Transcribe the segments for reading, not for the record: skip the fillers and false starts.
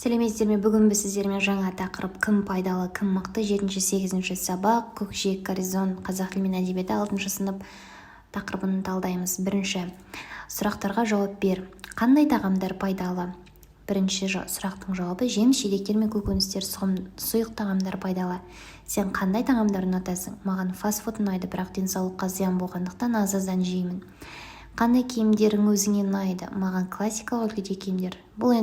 Сәлеметсіздер ме? Бүгін біз сіздермен жаңа тақырып кім пайдалы, кім мықты 7-8 сабақ көкжиек горизонт қазақ тілі мен әдебиеті 6 сынып тақырыбын талдаймыз. Бірінші сұрақтарға жауап бер. Қандай тағамдар пайдалы? Бірінші сұрақтың жауабы жеміс-жидектер мен көкөністер, сұйық тағамдар пайдалы. Сен қандай тағамдар ұнатасың? Маған фастфуд ұнайды, бірақ денсаулыққа зиян болғандықтан аз-аздан жеймін. Қандай киімдерің өзіңе ұнайды? Маған классикалық үлгіде киімдер. Бұл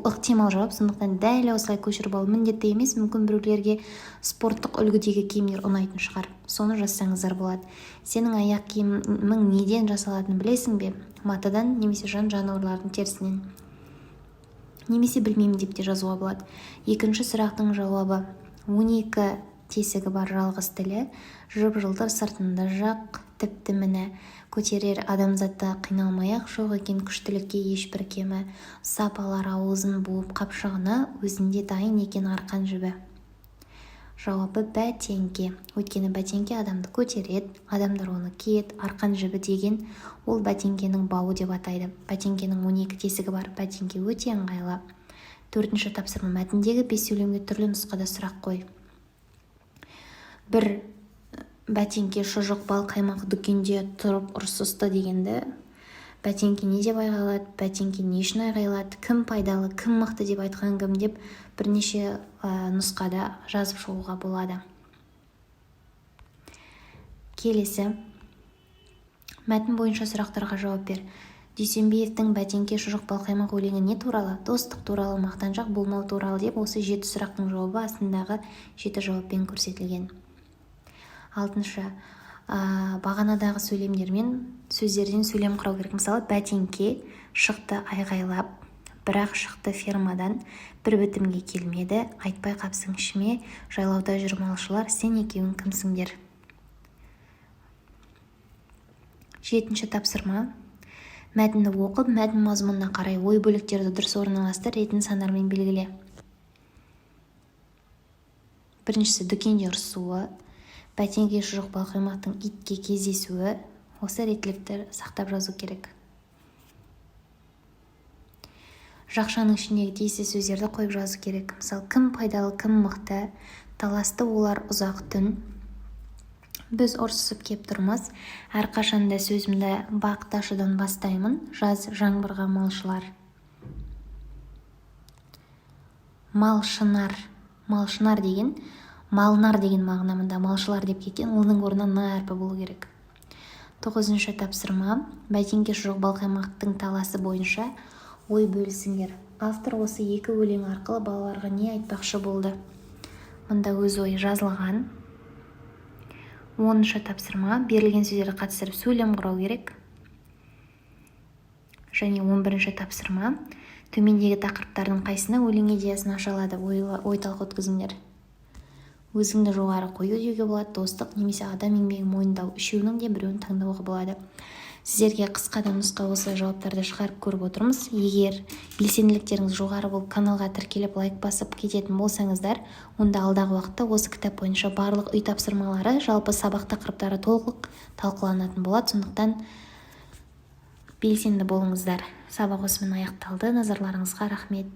ықтимал жауап, сондықтан дәл осылай көшіріп алу міндетті емес. Мүмкін біреулерге спорттық үлгідегі киімдер ұнайтын шығар. Соны жазсаңыздар болады. Сенің аяқ киімің неден жасалатынын білесің бе? Матадан немесе жан-жануарлардың терісінен. Немесе білмеймін деп те жазуға болады. Екінші сұрақтың жауабы 12 тесігі бар жалғыз тілі, жып-жылтыр сыртында жақ, тіпті міні көтерер адамзатта қиналмай-ақ жоқ екен күштілікке ешбір кемі, сапалар ауызын буып қапшығына өзінде дайын екен арқан жібі. Жауабы бәтеңке. Өйткені бәтеңке адамды көтереді, адамдар оны киеді. Арқан жібі деген ол бәтеңкенің бауы деп атайды. Бәтеңкенің 12 тесігі бар. Бәтеңке өте ыңғайлы. Төртінші тапсырма. Мәтіндегі 5 сөйлемге түрлі нұсқада сұрақ қой. 1. Бәтеңке шұжық бал қаймақ дүкенде тұрып ұрсысты дегенді бәтеңке не деп айғайлады, бәтеңке не үшін айғайлады, кім пайдалы, кім мықты деп айтқан кім деп бірнеше нұсқада жазып шығуға болады. Келесі мәтін бойынша сұрақтарға жауап бер. Дүйсенбиевтің бәтеңке шұжық бал қаймақ өлеңі не туралы? Достық туралы, мақтаншақ болмау туралы деп осы 7 сұрақтың жауабы астындағы 7 жауаппен көрсетілген. 6. Бағанадағы сөйлемдер мен сөздерден сөйлем құрау керек. Мысалы, бәтеңке шықты айғайлап, бірақ шықты фермадан, бір бітімге келмеді, айтпай қапсың ішіме, жайлауда жүр малшылар, сен екеуің кімсіңдер? 7. тапсырма. Мәтінді оқып, мәтін мазмұнына қарай ой бөліктерді дұрыс орналастыр, ретін сандармен белгіле. Біріншісі дүкенде ұрсуы, бәтеңке шұжық бал қаймақтың итке кездесуі. Осы реттілікті сақтап жазу керек. Жақшаның ішіндегі тиісті сөздерді қойып жазу керек. Мысалы, кім пайдалы, кім мықты, таласты олар ұзақ түн. Біз ұрсысып кеп тұрмыз. Әрқашанда сөзімді бақ-ташыдан бастаймын. Жаз жаңбырға малшылар. Малшынар. Малшынар деген малнар деген мағынамында малшылар деп кеткен, оның орнына на әрпі болу керек. 9. тапсырма. Бәтеңке шұжық бал қаймақтың таласы бойынша ой бөлісіңдер. Автор осы 2 өлең арқылы балаларға не айтпақшы болды? Мұнда өз ойы жазылған. 10. тапсырма. Берілген сөздерді қатыстырып сөйлем құрау керек. Және 11. тапсырма. Төмендегі тақырыптардың қайсына өлең идеясын аша алады? Ой талқы өткізіңдер. Өзіңді жоғары қою деуге болады, достық немесе адам еңбегін мойындау. Үшеуінің де біреуін таңдауға болады. Сіздерге қысқадан нұсқа осы жауаптарды шығарып көріп отырмыз. Егер белсенділіктеріңіз жоғары болып каналға тіркеліп лайк басып кететін болсаңыздар, онда алдағы уақытта осы кітап бойынша барлық үй тапсырмалары, жалпы сабақ тақырыптары толық талқыланатын болады. Сондықтан белсенді болыңыздар. Сабақ осымен аяқталды. Назарларыңызға рахмет.